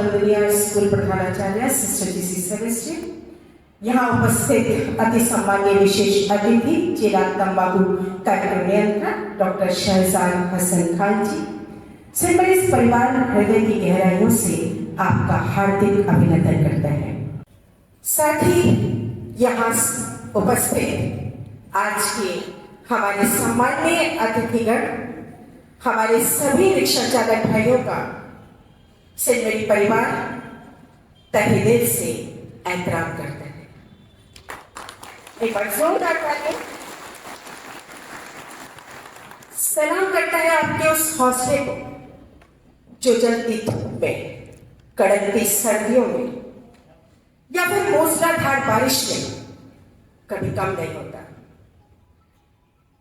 वंदनीय स्कूल प्रधानाचार्य sister GC Sebastian, यहाँ उपस्थित अति सम्मान्य विशेष अतिथि चिराग तंबाकू कार्यक्रम नियंत्रक डॉक्टर शहजाद हसन खान जी, सिंबलिस परिवार हृदय की गहराइयों से आपका हार्दिक अभिनंदन करता है। साथ ही यहाँ उपस्थित आज के हमारे सम्माननीय अतिथिगण, हमारे सभी रिक्शा चालक भाइयों का सिंबलिस परिवार तहे दिल से एहतराम करता है। एक बार जोरदार तालियां। सलाम करता है आपके उस हौसले को जो जलती धूप में, कड़कती सर्दियों में या फिर मूसलाधार बारिश में कभी कम नहीं होता।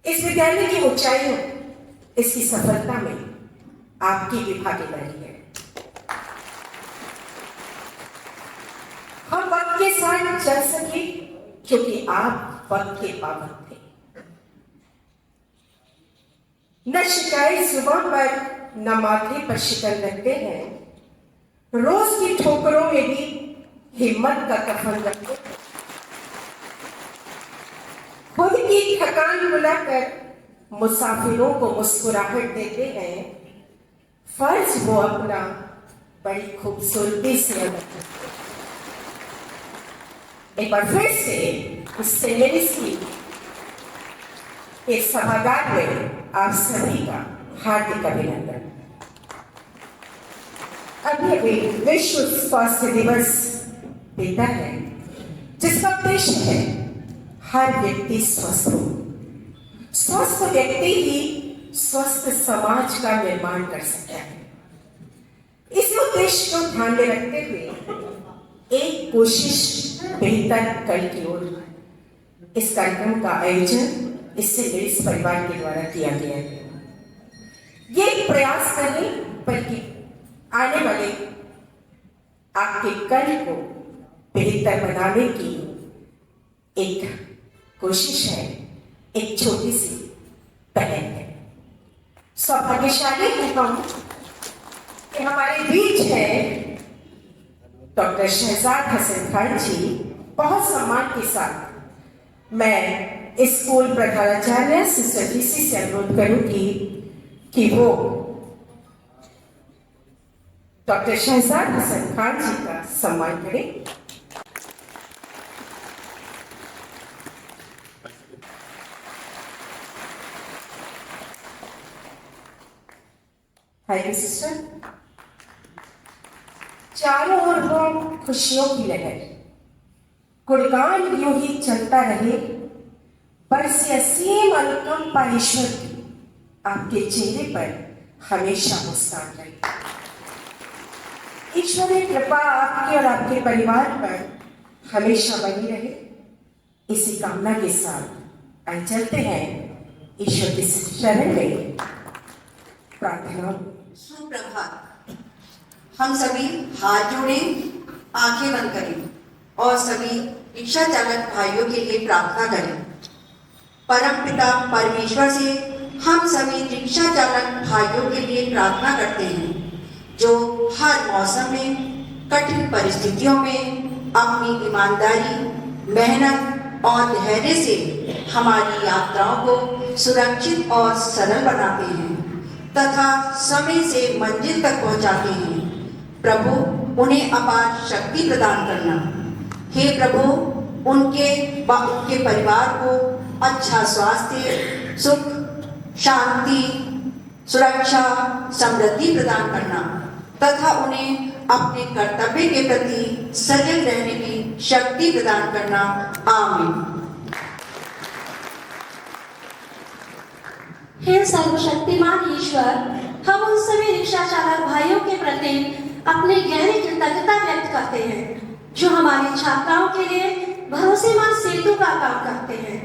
इस विद्यालय की ऊंचाइयों, इसकी सफलता में आपकी भी भागीदारी है। हम वक्त के साथ चल सके क्योंकि आप वक्त के पाबंद थे। न शिकायत जुबान पर न माथे पर शिकन रखते हैं, रोज की ठोकरों में भी हिम्मत का कफन रखते हैं। खुद की थकान बुलाकर मुसाफिरों को मुस्कुराहट देते हैं, फर्ज वो अपना बड़ी खूबसूरती से अदा करते हैं। एक बार फिर से इस सिंबलिस की इस सभागार में आप सभी का हार्दिक अभिनंदन। अभी विश्व स्वास्थ्य दिवस बीता है, जिसका उद्देश्य है हर व्यक्ति स्वस्थ हो। स्वस्थ व्यक्ति ही स्वस्थ समाज का निर्माण कर सकता है। इस उद्देश्य को ध्यान में रखते हुए एक कोशिश बेहतर कल की ओर, इस कार्यक्रम का आयोजन इससे मेरे परिवार के द्वारा किया गया है। ये प्रयास करें बल्कि आने वाले आपके कल को बेहतर बनाने की एक कोशिश है, एक छोटी सी पहल है। सौभाग्यशाली हैं हम कि हमारे बीच है डॉक्टर शहजाद हसन खान जी। बहुत सम्मान के साथ मैं स्कूल प्रधानाचार्य सिस्टर जीसी से अनुरोध करूंगी कि वो डॉक्टर शहजाद हसन खान जी का सम्मान करें। हाय सिस्टर, चारों ओर हो खुशियों की लहर, गुणगान यूं ही चलता रहे, बरसे असीम अनुकंपा ईश्वर की आपके चेहरे पर हमेशा मुस्कान रहे। ईश्वरीय कृपा आपके और आपके परिवार पर हमेशा बनी रहे, इसी कामना के साथ आइए चलते हैं ईश्वर के शरण में प्रार्थना। सुप्रभात। हम सभी हाथ जोड़ें, आंखें बंद करें और सभी रिक्शा चालक भाइयों के लिए प्रार्थना करें। परम पिता परमेश्वर से हम सभी रिक्शा चालक भाइयों के लिए प्रार्थना करते हैं, जो हर मौसम में, कठिन परिस्थितियों में अपनी ईमानदारी, मेहनत और धैर्य से हमारी यात्राओं को सुरक्षित और सरल बनाते हैं तथा समय से मंजिल तक पहुंचाते हैं। प्रभु उन्हें अपार शक्ति प्रदान करना। हे प्रभु, उनके परिवार को अच्छा स्वास्थ्य, सुख, शांति, सुरक्षा, समृद्धि प्रदान करना तथा उन्हें अपने कर्तव्य के प्रति सजग रहने की शक्ति प्रदान करना। आमीन। हे सर्वशक्तिमान ईश्वर, हम उन सभी रिक्शा चालक भाइयों के प्रति अपनी गहरी कृतज्ञता व्यक्त करते हैं जो हमारी छात्राओं के लिए भरोसेमंद सेतु का काम करते हैं।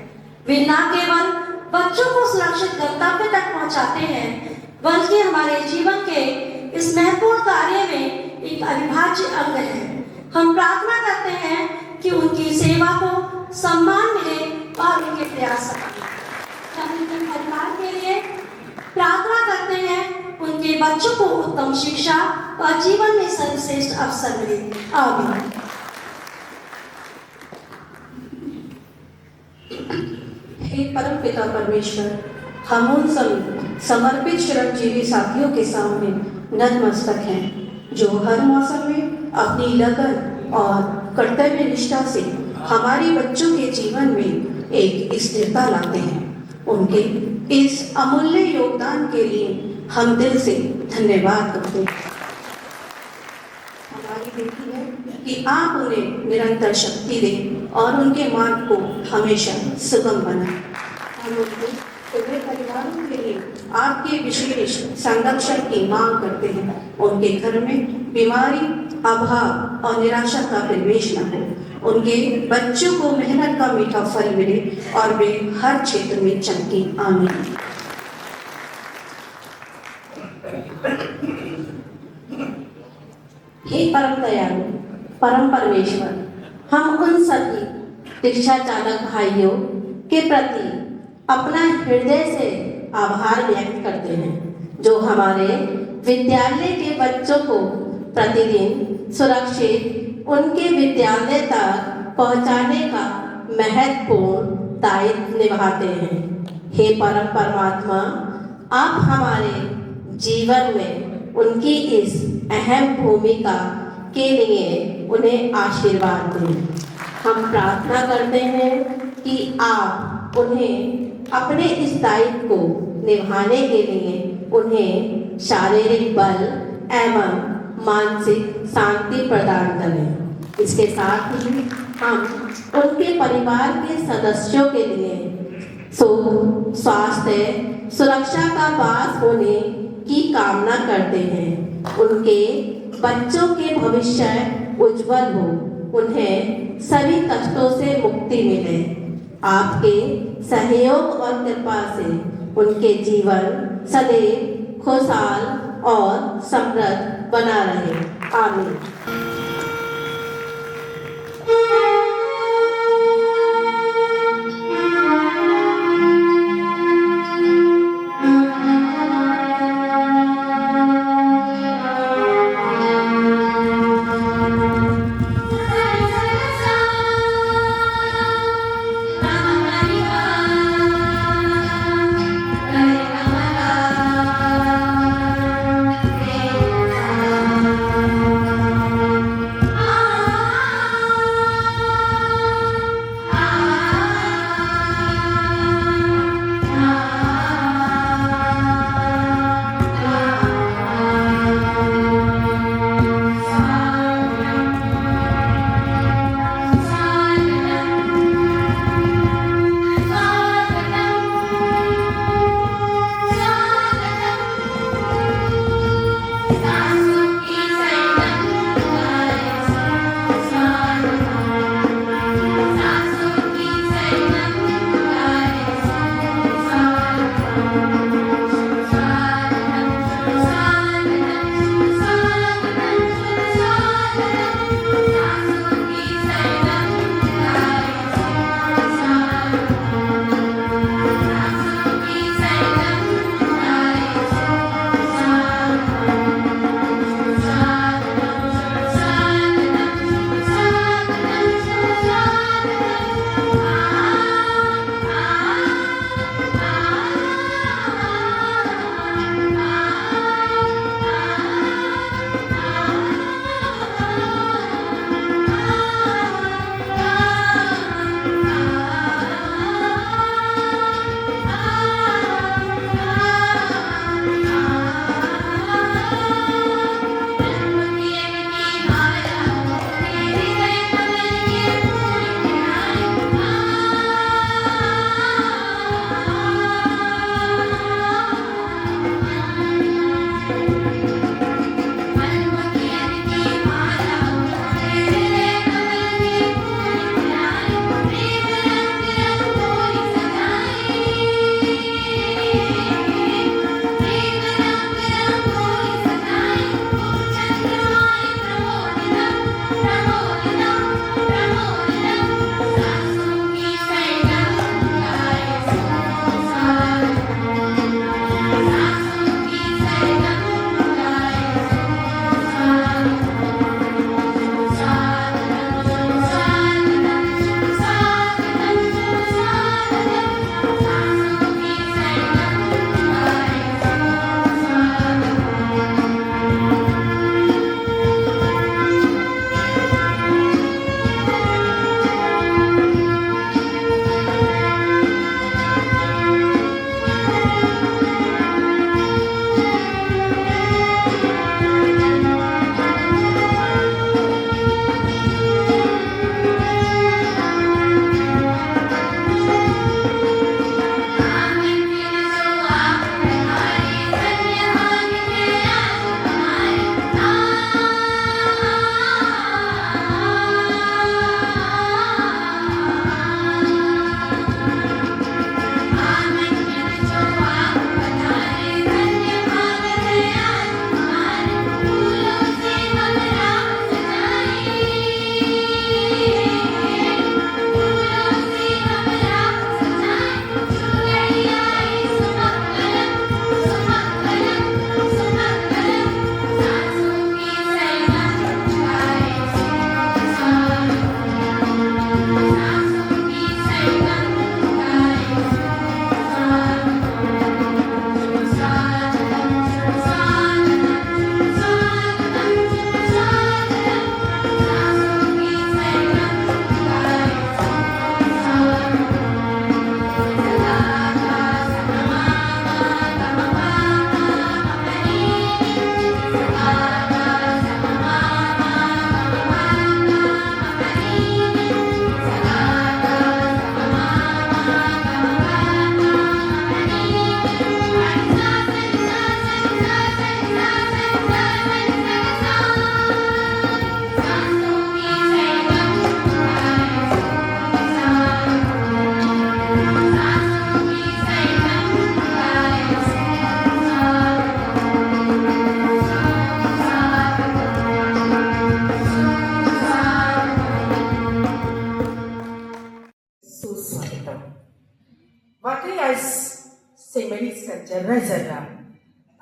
वे न केवल बच्चों को सुरक्षित गंतव्य तक पहुंचाते हैं, बल्कि हमारे जीवन के इस महत्वपूर्ण कार्य में एक अविभाज्य अंग है। हम प्रार्थना करते हैं कि उनकी सेवा को सम्मान मिले और उनके प्रयास सफल। हम उनके परिवार के लिए प्रार्थना करते हैं, उनके बच्चों को उत्तम शिक्षा और जीवन में सर्वश्रेष्ठ अवसर मिले। आमीन। हे परम पिता परमेश्वर, हम उन सभी समर्पित श्रमजीवी साथियों के सामने नतमस्तक हैं जो हर मौसम में अपनी लगन और कर्तव्य निष्ठा से हमारे बच्चों के जीवन में एक स्थिरता लाते हैं। उनके इस अमूल्य योगदान के लिए हम दिल से धन्यवाद करते हैं। हमारी बेटी है कि आप उन्हें निरंतर शक्ति दें और उनके मार्ग को हमेशा सुगम बनाएं। हम उनके पूरे परिवारों के लिए आपके विशेष संरक्षण की मांग करते हैं। उनके घर में बीमारी, अभाव और निराशा का प्रवेश न हो। उनके बच्चों को मेहनत का मीठा फल मिले और वे हर क्षेत्र में चमके। आमीन। हे परम दयालु परम परमेश्वर, हम उन सभी रिक्शा चालक भाइयों के प्रति अपना हृदय से आभार व्यक्त करते हैं जो हमारे विद्यालय के बच्चों को प्रतिदिन सुरक्षित उनके विद्यालय तक पहुंचाने का महत्वपूर्ण दायित्व निभाते हैं। हे परम परमात्मा, आप हमारे जीवन में उनकी इस अहम भूमिका के लिए उन्हें आशीर्वाद दें। हम प्रार्थना करते हैं कि आप उन्हें अपने इस दायित्व को निभाने के लिए उन्हें शारीरिक बल एवं मानसिक शांति प्रदान करें। इसके साथ ही हम उनके परिवार के सदस्यों के लिए सुख, स्वास्थ्य, सुरक्षा का वास होने की कामना करते हैं। उनके बच्चों के भविष्य उज्जवल हो, उन्हें सभी कष्टों से मुक्ति मिले। आपके सहयोग और कृपा से उनके जीवन सदैव खुशहाल और समृद्ध बना रहे। आमीन।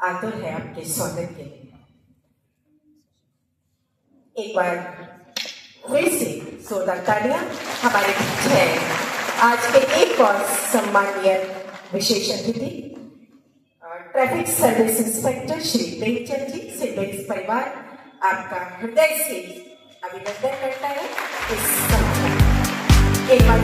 आतुर है आपके स्वागत के लिए। एक बार फिर से जोरदार तालियां हमारे बीच है आज के एक और सम्मानीय विशेष अतिथि traffic service inspector Shri Premchand ji. सिंबेक्स परिवार आपका हृदय से अभिनंदन करता है इस सम्मान। एक बार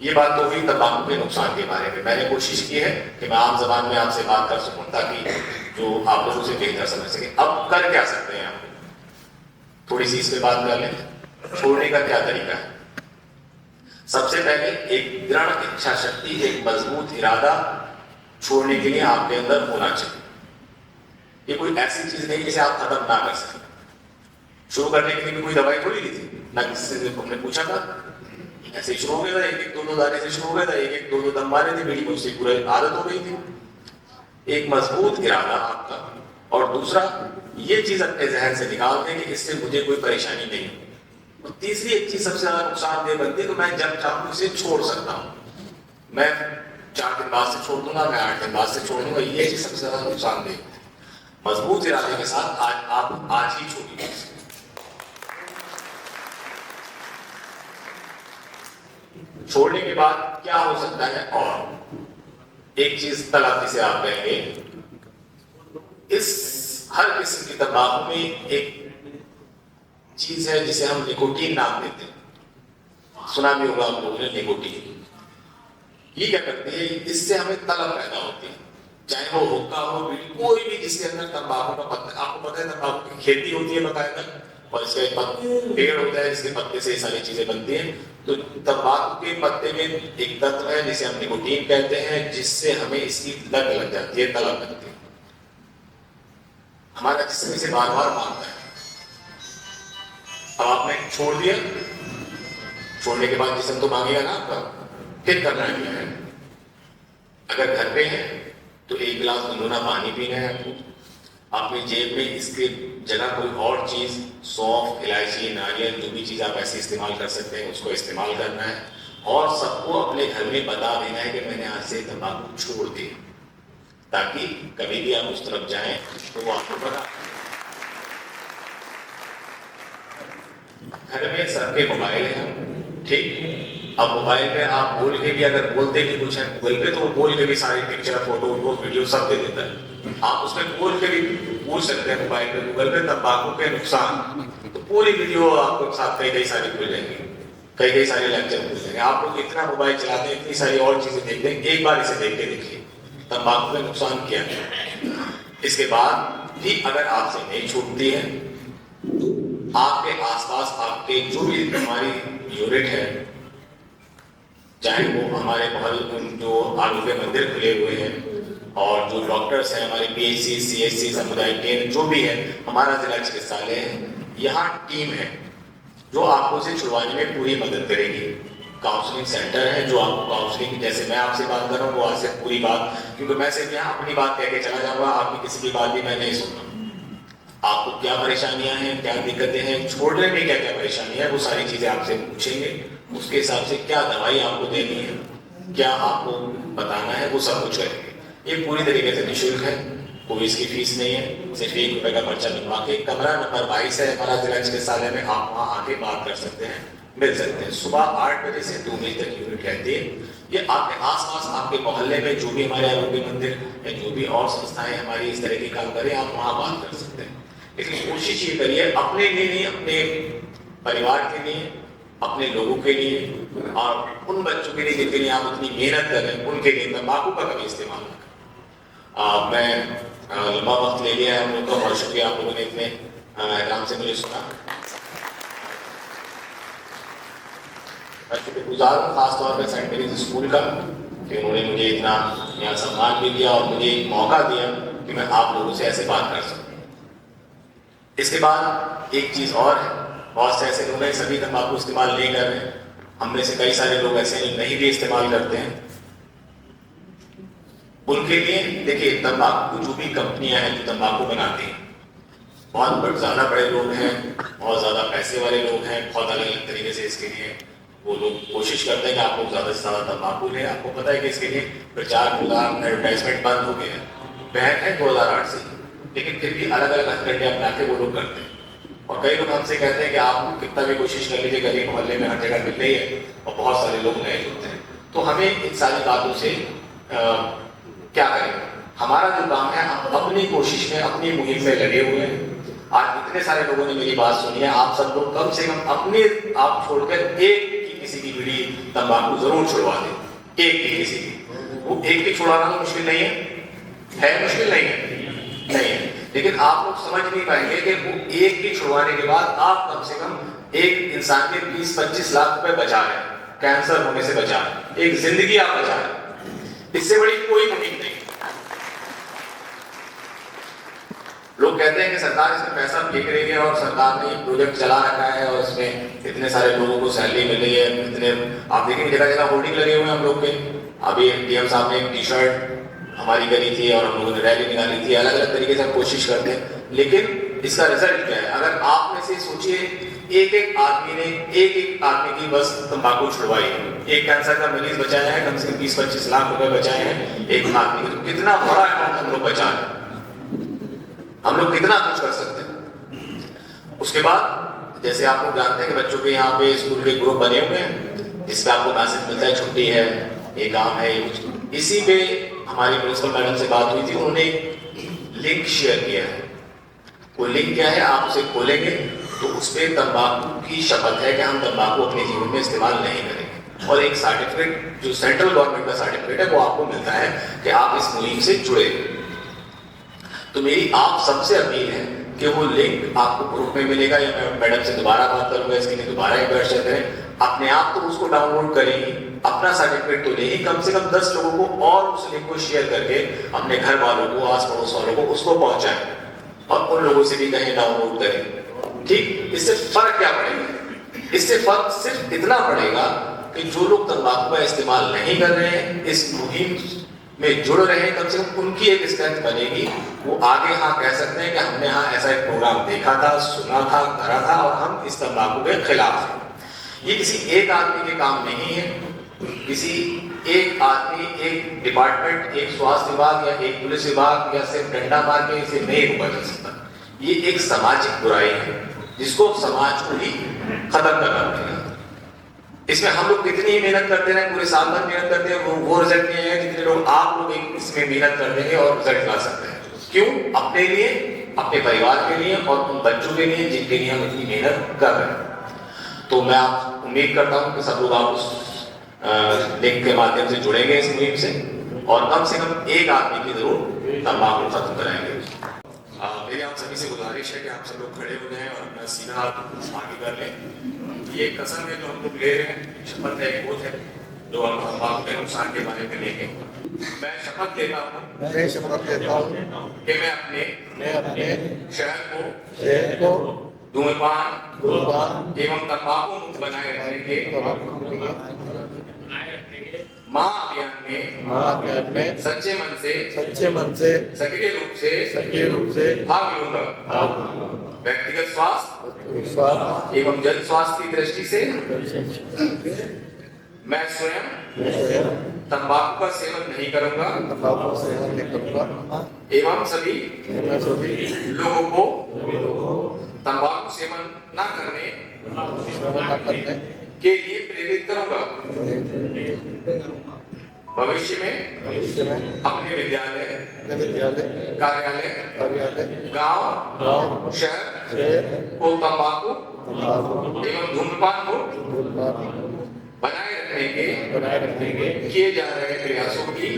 ये बात तो हुई तंबाकू के नुकसान के बारे में। मैंने कोशिश की है कि मैं आम जबान में आपसे बात कर सकूं ताकि जो आप लोगों से बेहतर समझ सके। अब कर क्या सकते हैं आप, थोड़ी सी इस पे बात कर लें। छोड़ने का क्या तरीका है? सबसे पहले एक दृढ़ इच्छा शक्ति, एक मजबूत इरादा छोड़ने के लिए आपके अंदर होना चाहिए। ये कोई ऐसी चीज नहीं जिसे आप खत्म ना कर सकें। शुरू करने के लिए भी कोई दवाई थोड़ी ली थी ना, किसी से हमने पूछा था, ऐसे शुरू हो गया था। एक दो दाने से शुरू हो गया था, एक दो दम मारे थे, मेरी मुझसे पूरी आदत हो गई थी। एक मजबूत इरादा आपका, और दूसरा ये चीज अपने जहन से निकाल दें कि इससे मुझे कोई परेशानी नहीं। और तीसरी एक चीज सबसे ज्यादा नुकसानदेह बनती है, तो मैं जब चाहूँ इसे छोड़ सकता हूँ। मैं 4 दिन बाद से छोड़ दूंगा, मैं 8 दिन बाद से छोड़ दूंगा। ये चीज सबसे ज्यादा नुकसानदेह। मजबूत इरादे के साथ आप आज ही छोड़िए। छोड़ने के बाद क्या हो सकता है? और एक चीज तलाती से आप कहेंगे, इस हर किस्म की तंबाकू में एक चीज है जिसे हम निकोटीन नाम देते हैं। सुना भी होगा आप लोगों ने निकोटीन। ये क्या करती है? इससे हमें तलब पैदा होती है, चाहे वो हुक्का हो, कोई भी जिसके अंदर तंबाकू का पत्ता। आपको पता है तंबाकू की खेती होती है बकायदा, और इसके पेड़ होता है जिसके पत्ते से ये सारी चीजें बनती हैं। तो तंबाकू के पत्ते में एक तत्व है जिसे हम निकोटीन कहते हैं, जिससे हमें इसकी लत लग जाती है, तलब लगती है। हमारा जिस्म इसे बार बार मांगता है। अब आपने छोड़ दिया, छोड़ने के बाद जिस्म तो मांगेगा ना आपका, फिर करना है। अगर घर पे है तो 1 गिलास गुनगुना पानी पीना है आपको। अपनी जेब में इसके जगह कोई और चीज, सौंफ, इलायची, नारियल, जो भी चीज आप ऐसे इस्तेमाल कर सकते हैं उसको इस्तेमाल करना है। और सबको अपने घर में बता देना है कि मैंने आज से तंबाकू छोड़ दी, ताकि कभी भी आप उस तरफ जाएं तो वो आपको पता। घर में सबके मोबाइल है, ठीक। अब मोबाइल पे आप बोल के भी, अगर बोलते भी कुछ है गूगल पे, तो वो बोल के भी सारी पिक्चर, फोटो, वीडियो सब दे देता है। आप उसमें बोल के भी पूछ सकते हैं मोबाइल पे, गूगल पे, तंबाकू के नुकसान, तो पूरी वीडियो आपको साथ कई सारी खुल जाएंगी, कई सारे लेक्चर खुल जाएंगे। आप लोग इतना मोबाइल चलाते हैं, इतनी सारी और चीजें देखते हैं, एक बार इसे देख के देखिए तंबाकू के नुकसान क्या है। इसके बाद भी अगर आपसे नहीं छूटती है, आपके आसपास आपके जो भी हमारी यूनिट है, चाहे वो हमारे मोहल्ले जो आलू के मंदिर खुले हुए हैं, और जो डॉक्टर्स हैं हमारे PHC, CHC, समुदाय केंद्र जो भी है, हमारा जिला चिकित्सालय है, यहाँ टीम है जो आपको इसे छुड़वाने में पूरी मदद करेगी। काउंसलिंग सेंटर है जो आपको काउंसलिंग, जैसे मैं आपसे बात कर रहा हूँ वो आपसे पूरी बात, क्योंकि मैं सिर्फ यहाँ अपनी बात कह के चला जाऊंगा, आपकी किसी की बात भी मैं नहीं सुनूंगा। आपको क्या परेशानियां हैं, क्या दिक्कतें हैं, छोड़ने में क्या क्या परेशानी है, वो सारी चीजें आपसे पूछेंगे। उसके हिसाब से क्या दवाई आपको देनी है, क्या आपको बताना है, वो सब कुछ करेंगे। ये पूरी तरीके से निःशुल्क है, कोई इसकी फीस नहीं है, सिर्फ 1 रुपए का पर्चा बनवा के। कमरा नंबर 22 है हमारा जिला चिकित्सालय में, आप वहाँ आके बात कर सकते हैं, मिल सकते हैं। सुबह 8 बजे से 2 बजे तक यूनिट रहती है। ये आपके आसपास आपके मोहल्ले में जो भी हमारे आरोग्य मंदिर या जो भी और संस्थाएं हमारी इस तरह की काम करें, आप वहाँ बात कर सकते हैं। लेकिन कोशिश ये करिए अपने लिए नहीं, अपने परिवार के लिए, अपने लोगों के लिए, और उन बच्चों के लिए जिनके लिए आप इतनी मेहनत कर रहे हैं, उनके लिए तंबाकू का कभी इस्तेमाल न करें। मैं लंबा वक्त ले लिया है हम लोग का, बहुत शुक्रिया आप लोगों ने इतने आराम से मुझे सुना। मैं शुक्रगुजार हूँ खासतौर पर सेंट मेरीज स्कूल का कि उन्होंने मुझे इतना यहाँ सम्मान भी दिया और मुझे एक मौका दिया कि मैं आप लोगों से ऐसे बात कर सकूँ। इसके बाद एक चीज और है, बहुत से ऐसे लोग हैं सभी तंबाकू इस्तेमाल नहीं कर रहे हैं, हम में से कई सारे लोग ऐसे नहीं भी इस्तेमाल करते हैं। उनके लिए देखिए, तंबाकू जो भी कंपनियां हैं जो तंबाकू बनाती हैं, बहुत ज़्यादा बड़े लोग हैं, बहुत ज़्यादा पैसे वाले लोग हैं, बहुत अलग अलग तरीके से इसके लिए वो लोग कोशिश करते हैं कि आप लोग ज़्यादा से ज़्यादा तंबाकू लें। आपको पता है कि इसके लिए प्रचार प्रोग्राम एडवर्टाइजमेंट बंद हो गए हैं, बैन है 2008 से, लेकिन फिर भी अलग अलग हथकंडे अपना के वो लोग करते हैं। और कई लोग हमसे कहते हैं कि आप कितना भी कोशिश कर लीजिए, गली मोहल्ले में हर जगह मिल रही है और बहुत सारे लोग नए जुड़ते हैं। तो हमें इन सारी बातों से क्या करें? हमारा जो काम है, हम अपनी कोशिश में, अपनी मुहिम में लगे हुए हैं। आज इतने सारे लोगों ने मेरी बात सुनी है, आप सब लोग कम से कम अपने आप छोड़कर एक की किसी की बीड़ी तंबाकू जरूर छुड़वा दें, एक की किसी की। वो एक की छुड़वाना तो मुश्किल नहीं है मुश्किल नहीं है, नहीं है। लेकिन आप लोग समझ नहीं पाएंगे कि वो एक की छुड़वाने के बाद आप कम से कम एक इंसान के 20-25 लाख रुपए बचा रहे हैं, कैंसर होने से बचा रहे हैं, एक जिंदगी आप बचा रहे हैं। इससे बड़ी कोई मुहिम नहीं। लोग कहते हैं कि सरकार इसमें पैसा फेंक रही है और सरकार ने प्रोजेक्ट चला रखा है और इसमें इतने सारे लोगों को सैलरी मिल रही है, इतने आप देखेंगे जगह जगह होर्डिंग लगे हुए हैं हम लोग के। अभी डीएम साहब ने एक टी-शर्ट हमारी करी थी और हम लोगों ने रैली निकाली थी। अलग अलग तरीके से हम कोशिश करते हैं, लेकिन इसका रिजल्ट क्या है? अगर आप में से सोचिए, एक एक आदमी की बस तंबाकू छुड़वाई, एक कैंसर का मरीज बचाया है, कम से कम 20-25 लाख रुपए बचाए हैं एक आदमी को। कितना बड़ा अमाउंट हम लोग बचा रहे, हम लोग कितना कुछ कर सकते हैं। उसके बाद जैसे आप लोग जानते हैं कि बच्चों के यहाँ पे स्कूल के ग्रुप बने हुए हैं, जिसमें आपको मैसेज मिलता है छुट्टी है, ये काम है, ये कुछ। इसी पे हमारी प्रिंसिपल मैडम से बात हुई थी, उन्होंने एक लिंक शेयर किया है। वो लिंक क्या है? आप उसे खोलेंगे तो उस पर तंबाकू की शपथ है कि हम तंबाकू अपने जीवन में इस्तेमाल नहीं करेंगे, और एक सर्टिफिकेट जो सेंट्रल गवर्नमेंट का सर्टिफिकेट है वो आपको मिलता है कि आप इस मुहिम से जुड़े। तो मेरी आप सबसे अपील है कि वो लिंक आपको ग्रुप में मिलेगा, या मैं मैडम से दोबारा बात करूंगा, इसके लिए दोबारा एक बार शेयर करें। अपने आप तो उसको डाउनलोड करेंगे, अपना सर्टिफिकेट तो लेंगे, कम से कम 10 लोगों को और उस लिंक को शेयर करके अपने घर वालों को, आस पड़ोस वालों को उसको पहुंचाएं और उन लोगों से भी कहीं डाउनलोड करें। ठीक, इससे फर्क क्या पड़ेगा? इससे फर्क सिर्फ इतना पड़ेगा कि जो लोग तंबाकू का इस्तेमाल नहीं कर रहे हैं, इस मुहिम में जुड़ रहे हैं, कम से कम उनकी एक स्ट्रेंथ बनेगी। वो आगे हाँ कह सकते हैं कि हमने हाँ ऐसा एक प्रोग्राम देखा था, सुना था, करा था और हम इस तंबाकू के खिलाफ हैं। ये किसी एक आदमी के काम नहीं है, किसी एक आदमी, एक डिपार्टमेंट, एक स्वास्थ्य विभाग या एक पुलिस विभाग या सिर्फ डंडा मार के इसे नहीं रोका जा सकता। ये एक सामाजिक बुराई है जिसको समाज को ही खत्म करना पड़ेगा। इसमें हम लोग कितनी ही मेहनत करते रहे, पूरे साल भर मेहनत करते हैं, वो रिजल्ट नहीं है जितने लोग आप लोग इसमें मेहनत कर देंगे और रिजल्ट ला सकते हैं। क्यों? अपने लिए, अपने परिवार के लिए और उन बच्चों के लिए जिनके लिए हम इतनी मेहनत कर रहे हैं। तो मैं आप उम्मीद करता हूँ कि सब लोग आप उस लिंक के माध्यम से जुड़ेंगे इस मुहिम से, और कम से कम एक आदमी की जरूर तंबाकू खत्म कराएंगे। मेरी आप सभी से गुजारिश है कि आप सब लोग खड़े हो जाएं और अपना सीधा हाथ आगे कर लें। ये कसम है जो हम लोग ले रहे हैं, शपथ है, एक ओथ है जो हम तंबाकू के नुकसान के बारे में लेंगे। मैं शपथ लेता हूँ कि मैं अपने शहर को धूम्रपान एवं तंबाकू मुक्त बनाए रखने के महाअभियान में सच्चे मन से सक्रिय रूप से भाग लूंगा। व्यक्तिगत स्वास्थ्य एवं जन स्वास्थ्य की दृष्टि से मैं स्वयं तंबाकू का सेवन नहीं करूंगा एवं सभी लोगों को तंबाकू सेवन न करने के लिए प्रेरित करूंगा। भविष्य में अपने विद्यालय, कार्यालय, गांव, शहर को तंबाकू एवं धूम्रपान को बनाए रखने के किए जा रहे प्रयासों की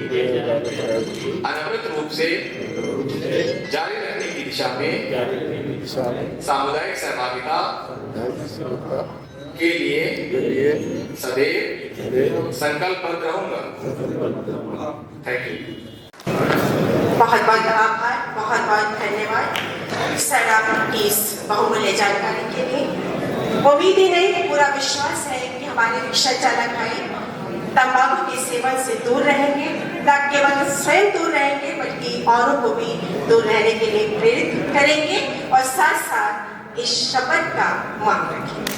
अनवरत रूप से जारी रखने की दिशा में सामुदायिक सहभागिता के लिए सदैव संकल्पबद्ध रहूंगा। Thank you. बहुत बहुत आभार, बहुत बहुत धन्यवाद सर आपकी इस बहुमूल्य जानकारी के लिए। उम्मीद ही नहीं, पूरा विश्वास है कि हमारे रिक्शा चालक भाई तंबाकू के सेवन से दूर रहेंगे न केवल स्वयं दूर रहेंगे बल्कि औरों को भी दूर रहने के लिए प्रेरित करेंगे और साथ साथ इस शपथ का मान रखेंगे।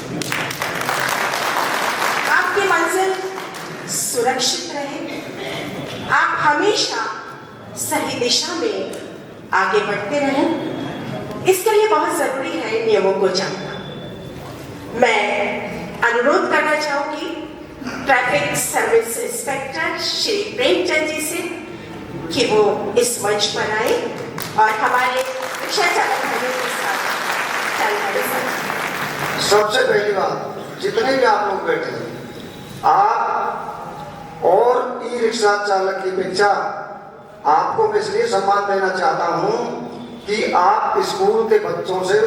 आपकी मंजिल सुरक्षित रहे, आप हमेशा सही दिशा में आगे बढ़ते रहें। इसके लिए बहुत जरूरी है नियमों को जानना। मैं अनुरोध करना चाहूंगी traffic service inspector Shri Premchand ji से कि वो इस मंच पर आए और हमारे रिक्शा चालक भाइयों के साथ जानकारी साझा। सबसे पहली बात, जितने भी आप लोग बैठे हैं, आप और ई रिक्शा चालक की अपेक्षा आपको मैं इसलिए सम्मान देना चाहता हूं कि आप स्कूल के बच्चों से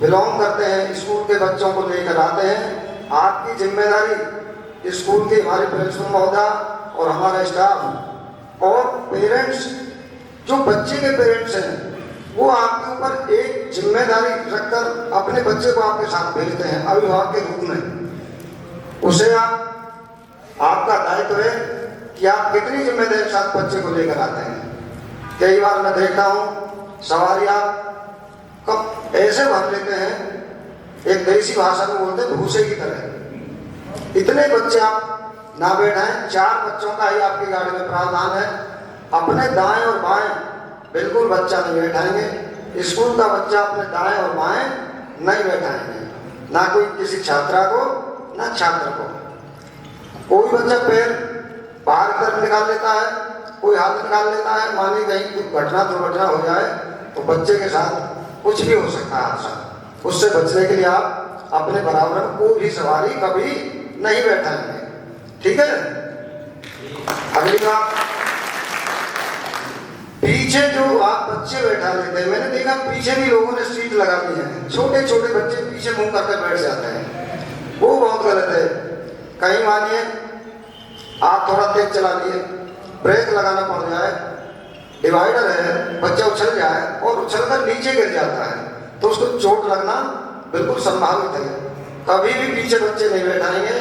बिलोंग करते हैं, स्कूल के बच्चों को लेकर आते हैं। आपकी जिम्मेदारी स्कूल के हमारे प्रिंसिपल महोदय और हमारा स्टाफ और पेरेंट्स, जो बच्चे के पेरेंट्स हैं, वो आपके ऊपर एक जिम्मेदारी रखकर अपने बच्चे को आपके साथ भेजते हैं अभिभावक के रूप में। उसे आपका दायित्व है कि आप कितनी जिम्मेदारी के साथ बच्चे को लेकर आते हैं। कई बार मैं देखता हूँ सवारियाँ कब ऐसे भर लेते हैं, एक देसी भाषा में बोलते हैं भूसे की तरह। इतने बच्चे आप ना बैठाएं, 4 बच्चों का ही आपकी गाड़ी में प्रावधान है। अपने दाएं और बाएं बिल्कुल बच्चा नहीं बैठाएंगे। स्कूल का बच्चा अपने दाएं और बाएं नहीं बैठाएंगे, ना कोई किसी छात्रा को ना छात्र को। कोई बच्चा पैर बाहर की तरफ निकाल लेता है, कोई हाथ निकाल लेता है, मानी कहीं घटना दुर्घटना हो जाए तो बच्चे के साथ कुछ भी हो सकता है हादसा। उससे बचने के लिए आप अपने बराबर में कोई भी सवारी कभी नहीं बैठाएंगे, ठीक है। अगली बात, पीछे जो आप बच्चे बैठा लेते हैं, मैंने देखा पीछे भी लोगों ने सीट लगा दी है, छोटे छोटे बच्चे पीछे मुंह करके बैठ जाते हैं, वो बहुत गलत है। कहीं मानिए आप थोड़ा तेज चला लिए, ब्रेक लगाना पड़ जाए, डिवाइडर है, बच्चा उछल जाए और उछलकर नीचे गिर जाता है तो उसको चोट लगना बिल्कुल संभावित है। कभी भी पीछे बच्चे नहीं बैठाएंगे।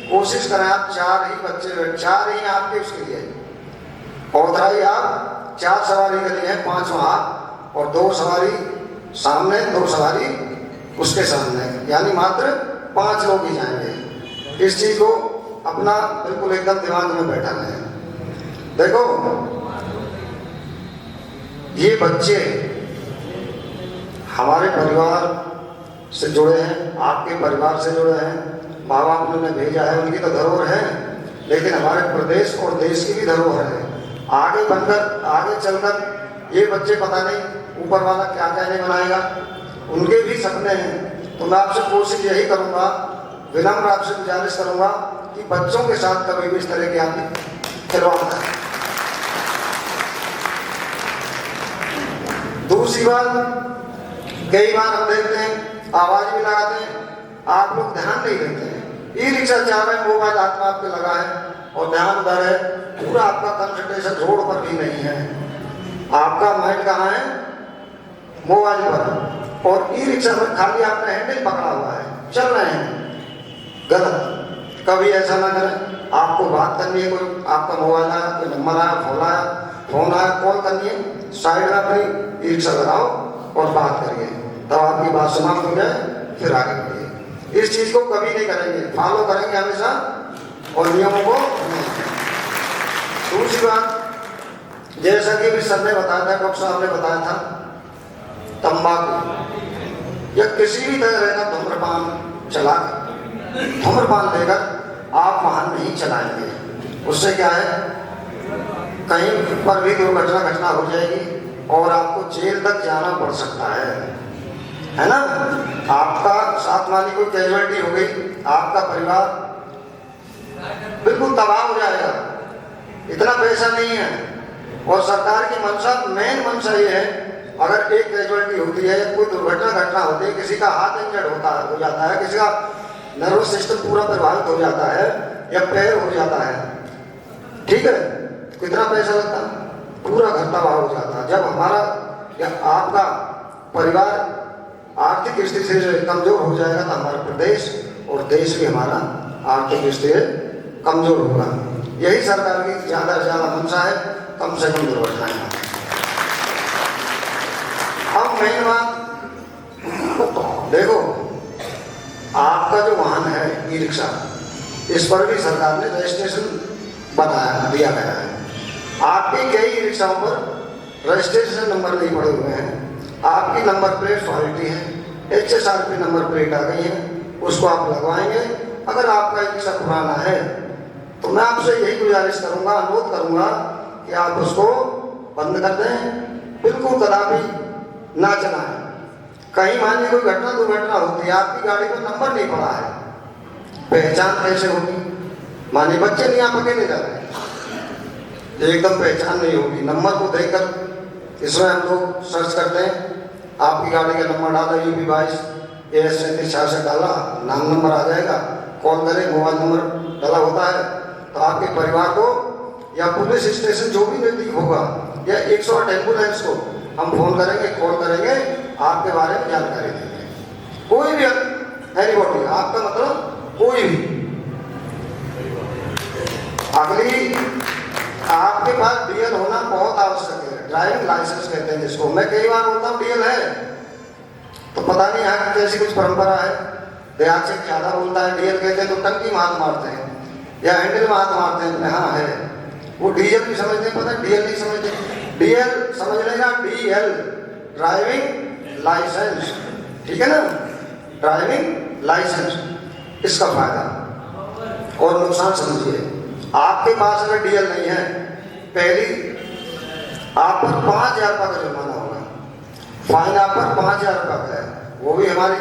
कोशिश करें आप 4 ही बच्चे, 4 ही आपके उसके लिए औतराई, आप 4 सवारी के लिए 5 आप और 2 सवारी सामने, 2 सवारी उसके सामने, यानी मात्र 5 लोग ही जाएंगे। इस चीज को अपना बिल्कुल एकदम दिमाग में बैठा है। देखो ये बच्चे हमारे परिवार से जुड़े हैं, आपके परिवार से जुड़े हैं, माँ बाप ने भेजा है, उनकी तो धरोहर है, लेकिन हमारे प्रदेश और देश की भी धरोहर है। आगे बनकर, आगे चलकर ये बच्चे पता नहीं ऊपर वाला क्या कहने बनाएगा, उनके भी सपने हैं। तो मैं आपसे कोशिश यही करूँगा, विनम्र आपसे गुजारिश करूँगा कि बच्चों के साथ कभी भी इस तरह की आप खिलवाड़ ना। दूसरी बात, कई बार हम देखते हैं आवाज भी लगाते हैं, आप लोग ध्यान नहीं देते हैं। ई रिक्शा चला रहे हैं, मोबाइल हाथ में आपके लगा है और ध्यान उधर है, पूरा आपका कंसंट्रेशन रोड पर भी नहीं है, आपका माइंड कहाँ है, मोबाइल पर। और ई रिक्शा पर खाली आपने हैंडल पकड़ा हुआ है, चल रहे हैं, गलत। कभी ऐसा ना करें। आपको बात करनी है, कोई आपका मोबाइल आया, कोई नंबर आया, फोन आया, कॉल करनी है, साइड में अपनी ई रिक्शा लगाओ और बात करिए, तब आपकी बात समाप्त हो जाए, फिर आगे बढ़िए। इस चीज को कभी नहीं करेंगे, फॉलो करेंगे हमेशा और नियमों को। दूसरी बात, जैसा कि भी सर ने बताया था, डॉक्टर साहब ने बताया था, तंबाकू या किसी भी तरह का धूम्रपान लेकर आप वाहन नहीं चलाएंगे। उससे क्या है, कहीं पर भी दुर्घटना घटना हो जाएगी और आपको जेल तक जाना पड़ सकता है ना। आपका साथ वाली कोई कैजुअलिटी हो गई, आपका परिवार बिल्कुल तबाह हो जाएगा। इतना पैसा नहीं है। और सरकार की मंशा, मेन मंशा ये है, अगर एक कैजुअलिटी होती है, कोई दुर्घटना घटना होती है, किसी का हाथ इंजर्ड हो जाता है, किसी का नर्वस सिस्टम पूरा प्रभावित हो जाता है या पैर हो जाता है, ठीक है, कितना पैसा लगता है, पूरा घर तबाह हो जाता है। जब हमारा या आपका परिवार आर्थिक स्थिति से कमजोर हो जाएगा तो हमारा प्रदेश और देश भी हमारा आर्थिक स्थिति कमजोर होगा। यही सरकार की ज़्यादा से ज़्यादा मंशा है, कम से कम दुर्घटनाएं हों। अब मेन बात देखो, आपका जो वाहन है ई रिक्शा, इस पर भी सरकार ने रजिस्ट्रेशन दिया गया है। आपके कई ई रिक्शाओं पर रजिस्ट्रेशन नंबर नहीं पड़े हुए हैं, आपकी नंबर प्लेट फॉल्टी है, HSRP नंबर प्लेट आ गई है, उसको आप लगवाएंगे। अगर आपका ई रिक्शा पुराना है तो मैं आपसे यही गुजारिश करूंगा, अनुरोध करूंगा कि आप उसको बंद कर दें, बिल्कुल कदापि ना चलाएं। कहीं मानिए कोई घटना दुर्घटना होती है, आपकी गाड़ी पर नंबर नहीं पड़ा है, पहचान कैसे होगी? मानिए बच्चे नहीं आप अकेले जा रहे हैं, एकदम पहचान नहीं होगी। नंबर को देखकर इसमें हम लोग सर्च करते हैं, आपकी गाड़ी का नंबर डाला UP 22 AS 3766 डाला, नाम नंबर आ जाएगा, कॉल करें, मोबाइल नंबर डाला होता है तो आपके परिवार को या पुलिस स्टेशन जो भी नजदीक होगा या 108 एम्बुलेंस को हम फोन करेंगे, कॉल करेंगे, आपके बारे में जानकारी देंगे। कोई भी एनीबॉडी, आपका मतलब कोई भी। अगली, आपके पास DL होना बहुत आवश्यक है, ड्राइविंग लाइसेंस कहते हैं जिसको। मैं कई बार बोलता हूँ DL है, तो पता नहीं यहाँ की कैसी कुछ परंपरा है, देहात से ज़्यादा बोलता है DL कहते हैं तो टंकी में हाथ मारते हैं या हैंडल में हाथ मारते हैं, हाँ है। वो DL भी समझते हैं, पता है DL नहीं समझते। DL समझ लेना, DL ड्राइविंग लाइसेंस, ठीक है ना, ड्राइविंग लाइसेंस। इसका फायदा और नुकसान समझिए। आपके पास अगर DL नहीं है, पहली आप पर 5,000 रुपये का जुर्माना होगा, फाइन आप पर 5,000 रुपये का है। वो भी हमारी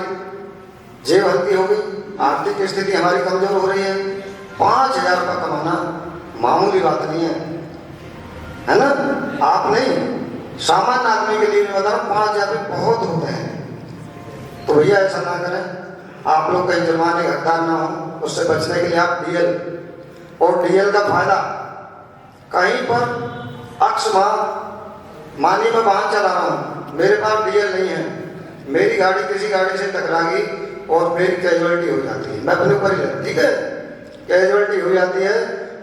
जेब हल्की हो गई, आर्थिक स्थिति हमारी कमजोर हो रही है। 5,000 रुपये कमाना मामूली बात नहीं है ना? आप नहीं, सामान्य आदमी के लिए मैं बता रहा हूँ 5,000 रुपये बहुत होते हैं। तो भैया ऐसा ना करें, आप लोग कहीं जुर्माने का हकदार ना हो। उससे बचने के लिए आप DL, और DL का फायदा, कहीं पर मानिए मैं वाहन चला रहा हूँ, मेरे पास DL नहीं है, मेरी गाड़ी किसी गाड़ी से टकरा गई और मेरी कैजुअलिटी हो जाती है, मैं अपने ऊपर ही लग, ठीक है, कैजुअलिटी हो जाती है,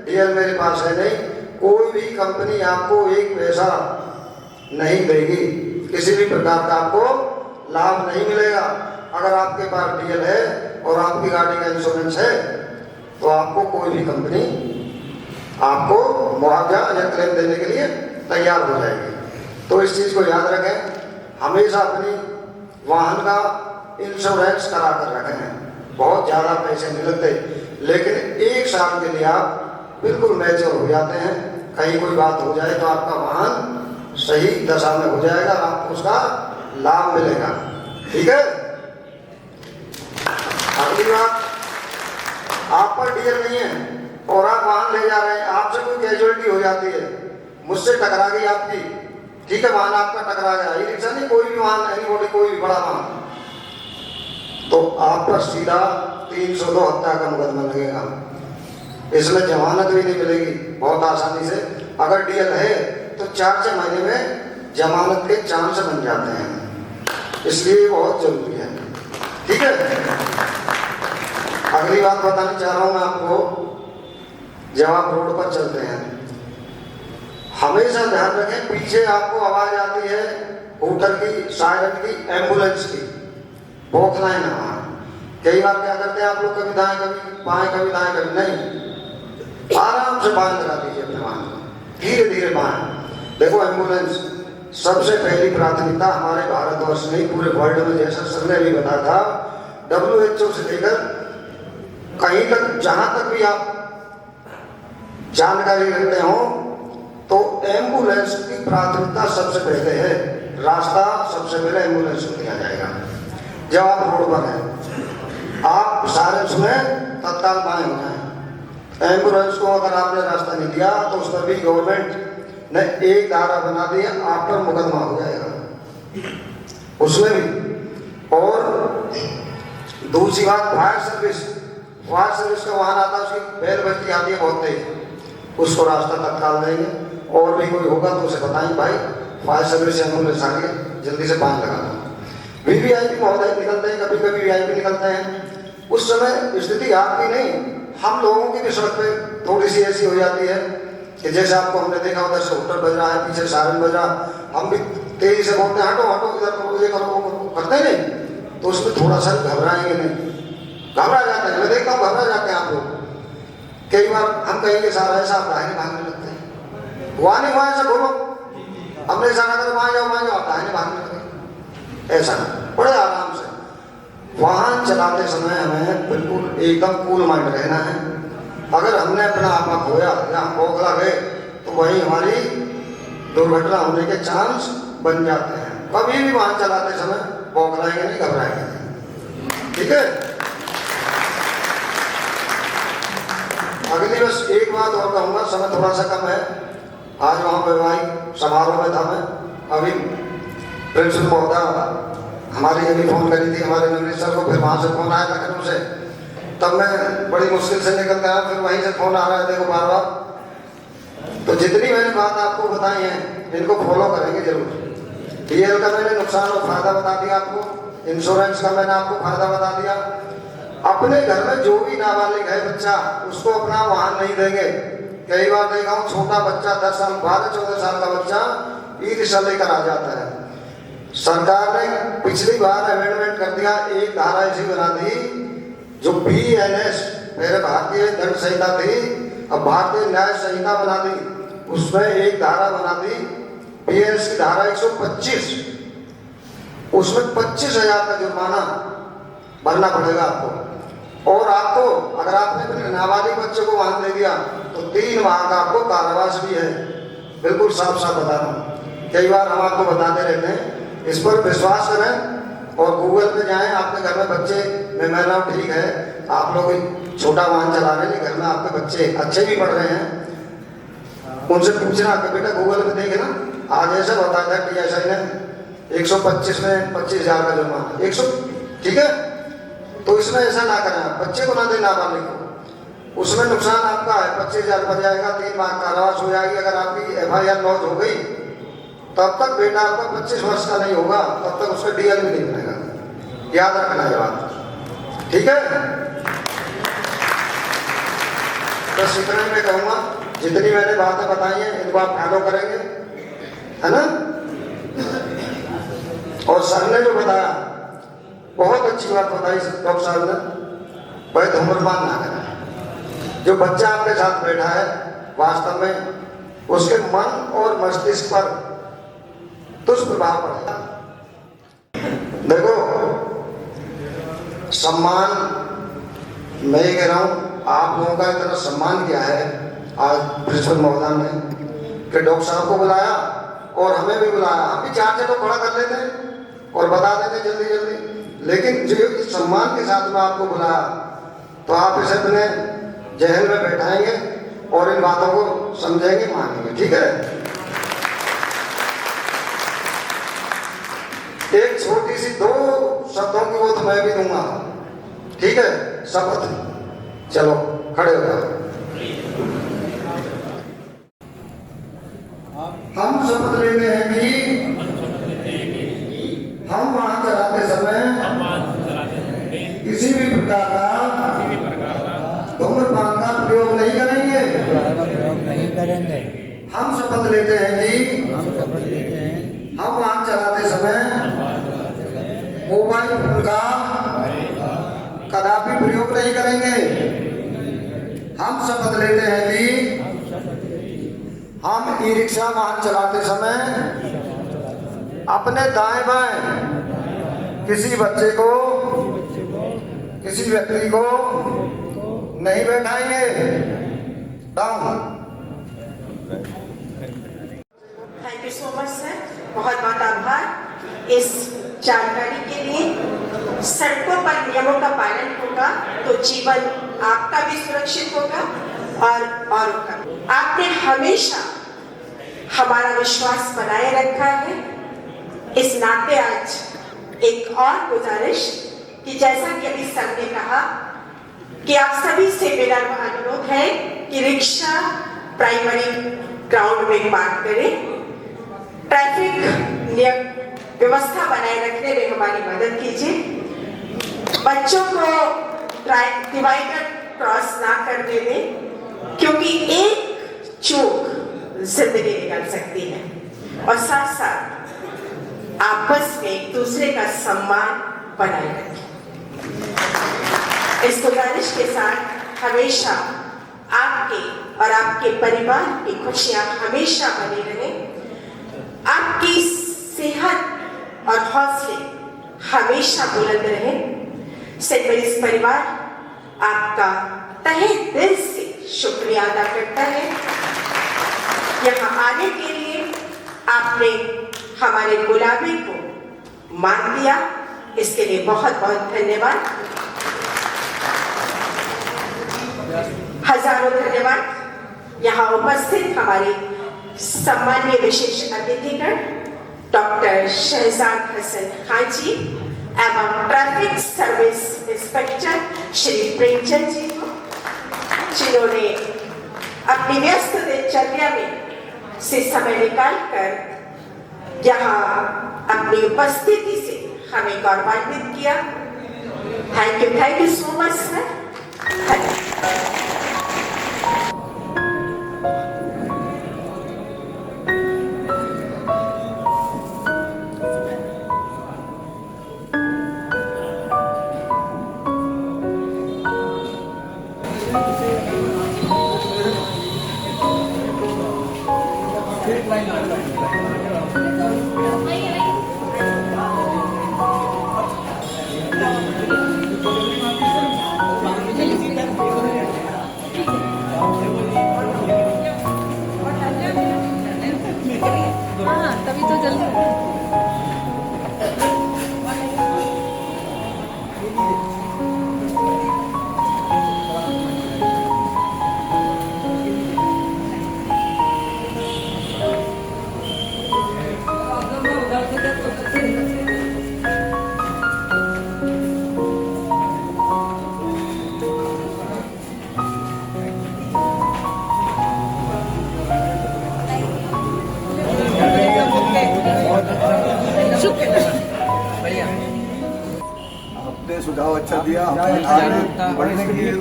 DL मेरे पास है नहीं, कोई भी कंपनी आपको एक पैसा नहीं देगी, किसी भी प्रकार का आपको लाभ नहीं मिलेगा। अगर आपके पास DL है और आपकी गाड़ी का इंश्योरेंस है तो आपको कोई भी कंपनी आपको मुआवजा या क्लेम देने के लिए तैयार हो जाएगी। तो इस चीज़ को याद रखें, हमेशा अपनी वाहन का इंश्योरेंस करा कर रखें। बहुत ज़्यादा पैसे नहीं लगते, लेकिन 1 साल के लिए आप बिल्कुल मैच्योर हो जाते हैं। कहीं कोई बात हो जाए तो आपका वाहन सही दशा में हो जाएगा, आपको उसका लाभ मिलेगा, ठीक है। अगली बात, आप पर DL नहीं है और आप वाहन ले जा रहे हैं, आपसे कोई कैजुअलिटी हो जाती है, मुझसे टकरा गई आपकी, ठीक है, वाहन आपका टकरा गया, ई रिक्शा नहीं, कोई भी वाहन, एनीबॉडी, कोई भी बड़ा वाहन, तो आप पर सीधा 302 हत्या का मुकदमा लगेगा। इसमें जमानत भी नहीं मिलेगी बहुत आसानी से। अगर DL है तो 4-6 महीने में जमानत के चांस बन जाते हैं, इसलिए बहुत जरूरी है, ठीक है। अगली बात बताना चाह रहा हूं मैं आपको, जब आप रोड पर चलते हैं हमेशा ध्यान रखें, पीछे आपको आवाज आती है हूटर की, सायरन की, एम्बुलेंस की, बौखलाएं ना वहां। कई बार क्या करते हैं आप लोग, कभी दाएं कभी बाएं, कभी दाएं कभी नहीं, आराम से बाएं लगा दीजिए अपने वाहन को, धीरे धीरे बाएं। देखो एम्बुलेंस सबसे पहली प्राथमिकता हमारे भारतवर्ष में, पूरे वर्ल्ड में, जैसा सर ने भी बताया था, WHO से लेकर कहीं तक, जहां तक भी आप जानकारी रखते हो, तो एम्बुलेंस की प्राथमिकता सबसे पहले है। रास्ता सबसे पहले एम्बुलेंस को दिया जाएगा। जब आप रोड पर हैं, आप सारे उसमें तत्काल बाएं हो जाए। एम्बुलेंस को अगर आपने रास्ता नहीं दिया तो उस पर भी गवर्नमेंट ने एक धारा बना दी, आप पर मुकदमा हो जाएगा उसमें भी। और दूसरी बात, फायर सर्विस का वाहन आता है, उसकी बेल बजती आती है बहुत तेज, उसको रास्ता तत्काल देंगे। और भी कोई होगा तो उसे बताएं, भाई फायर सर्विस एम्बुलेंस आ गई, जल्दी से बांध लगा दो। VVIP महोदय निकलते हैं, कभी कभी VIP निकलते हैं, उस समय स्थिति आपकी नहीं, हम लोगों की भी सड़क पे थोड़ी सी ऐसी हो जाती है कि जैसे आपको हमने देखा उधर से होटल बज रहा है, पीछे सायरन बज रहा, हम भी तेजी से बोलते हैं हटो हटो, इधर करो, ये करो, वो करो, करते नहीं, तो उसमें थोड़ा सा घबराएंगे नहीं, घबरा जाते हैं। मैं देखता हूँ घबरा जाते हैं आप लोग। कई बार हम कहेंगे सारा ऐसा आप दाहिने भागने लगते हैं, वहाँ नहीं वहाँ ऐसा बोलो, हमने ऐसा ना करो, वहाँ जाओ आप दाहिने भागने लगते हैं, ऐसा बड़े आराम से। वाहन चलाते समय हमें बिल्कुल एकदम कूल माइंड रहना है। अगर हमने अपना आपा खोया या हम बौखला गए तो वही हमारी दुर्घटना होने के चांस बन जाते हैं। कभी भी वाहन चलाते समय बौखलाएंगे नहीं, घबराएंगे नहीं, ठीक है। अगली बस एक बात और कहूँगा, समय थोड़ा सा कम है। आज वहाँ वैवाहिक समारोह में था मैं, अभी प्रिंसिपल महोदय हमारी अभी फोन करी थी हमारे नवनीत सर को, फिर वहाँ से फोन आया लखनऊ से, तब मैं बड़ी मुश्किल से निकल गया, फिर वहीं से फोन आ रहा है देखो बार बार। तो जितनी मैंने बात आपको बताई है इनको फॉलो करेंगे जरूर। DL का मैंने नुकसान और फायदा बता दिया आपको, इंश्योरेंस का मैंने आपको फायदा बता दिया। अपने घर में जो भी नाबालिग है बच्चा, उसको अपना वाहन नहीं देंगे। कई बार देखा हूँ छोटा बच्चा 10 साल 12-14 साल का बच्चा ई रिक्शा लेकर आ जाता है। सरकार ने पिछली बार अमेंडमेंट कर दिया, एक धारा ऐसी बना दी जो BNS पहले भारतीय दंड संहिता थी, अब भारतीय न्याय संहिता बना दी, उसमें एक धारा बना दी BNS की धारा 125, उसमें 25,000 का जुर्माना भरना पड़ेगा आपको। और आपको अगर आपने अपने नाबालिग बच्चे को वाहन दे दिया तो 3 माह का आपको कारावास भी है। बिल्कुल साफ साफ बता दूं, कई बार हम आपको बताते रहते हैं, इस पर विश्वास करें और गूगल पे जाएं। आपके घर में बच्चे, मैं मान रहा हूँ ठीक है आप लोग छोटा वाहन चला रहे हैं, घर में आपके बच्चे अच्छे भी पढ़ रहे हैं, उनसे पूछना कि बेटा गूगल पे देखे ना, आज ऐसा बताया था TSI ने 125 में 25,000 का जुर्माना 100, ठीक है। तो इसमें ऐसा ना करें, आप बच्चे को ना देना नाबालिग को, उसमें नुकसान आपका है, 25,000 बच जाएगा, 3 माह कारावास हो जाएगी। अगर आपकी FIR लॉन्च हो गई तब तक बेटा आपका 25 वर्ष का नहीं होगा, तब तक उसका DL भी नहीं बनेगा, याद रखना ये बात, ठीक है। बस इतना मैं कहूँगा, जितनी मैंने बातें बताई हैं इनको आप फॉलो करेंगे, है ना। और सर ने जो बताया बहुत अच्छी बात बताई डॉक्टर साहब ने, भाई धूम्रपान ना करें। जो बच्चा आपके साथ बैठा है वास्तव में उसके मन और मस्तिष्क पर दुष्प्रभाव पड़ेगा। देखो सम्मान, मैं ये कह रहा हूँ आप लोगों का इतना सम्मान किया है आज प्रिंसिपल महोदय ने कि डॉक्टर साहब को बुलाया और हमें भी बुलाया। हम भी 4 जगह खड़ा कर लेते और बता देते जल्दी जल्दी, लेकिन जो सम्मान के साथ में आपको बुलाया तो आप इसे अपने जहन में बैठाएंगे और इन बातों को समझेंगे, मानेंगे, ठीक है। एक छोटी सी 2 शब्दों की वो तो मैं भी दूंगा, ठीक है। शपथ, चलो खड़े हो जाओ। हम शपथ लेते हैं कि हम वाहन चलाते समय किसी भी प्रकार का धूम्रपान का प्रयोग नहीं करेंगे। हम शपथ लेते हैं कि हम वाहन चलाते समय मोबाइल फोन का कदापि प्रयोग नहीं करेंगे। हम शपथ लेते हैं कि हम ई-रिक्शा वाहन चलाते समय अपने दाएं बाएं किसी बच्चे को, किसी व्यक्ति को नहीं बैठाएंगे। Thank you so much sir, बहुत बहुत आभार इस जानकारी के लिए। सड़कों पर नियमों का पालन होगा तो जीवन आपका भी सुरक्षित होगा और औरों का। आपने हमेशा हमारा विश्वास बनाए रखा है। इस नाते आज एक और गुजारिश कि जैसा कि अभी सर ने कहा कि आप सभी से मेरा अनुरोध है कि रिक्शा प्राइमरी ग्राउंड में पार्क करें, ट्रैफिक नियम व्यवस्था बनाए रखने में हमारी मदद कीजिए, बच्चों को डिवाइडर क्रॉस ना करने दें, क्योंकि एक चूक जिंदगी निकल सकती है। और साथ साथ आपस में एक दूसरे का सम्मान बनाए रखें। इस गुजारिश के साथ हमेशा आपके और आपके परिवार की खुशियां हमेशा बनी रहे, आपकी सेहत और हौसले हमेशा बुलंद रहे। सेंट मेरीज परिवार आपका तहे दिल से शुक्रिया अदा करता है। यहाँ आने के लिए आपने हमारे बुलावे को मान लिया, इसके लिए बहुत बहुत धन्यवाद। हजारों धन्यवाद। यहाँ उपस्थित हमारे सम्मानीय विशेष अतिथिगण डॉक्टर शहजाद हसन खान जी एवं traffic service inspector Shri Premchand ji को, जिन्होंने अपनी व्यस्त दिनचर्या में से समय निकालकर यहाँ अपनी उपस्थिति से हमें गौरवान्वित किया। Thank you so much sir. तभी तो जल्दी आपने सुझाव अच्छा दिया, आगे बढ़ने के लिए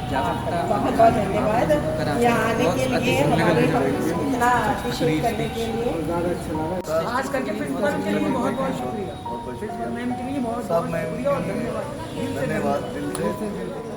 बहुत बहुत धन्यवाद यहाँ आने के लिए, हमारे इतना अप्रिशिएट करने के लिए। आज करके प्रिंसिपल के लिए बहुत बहुत शुक्रिया, प्रिंसिपल मैम के लिए बहुत बहुत शुक्रिया और धन्यवाद। धन्यवाद दिल से।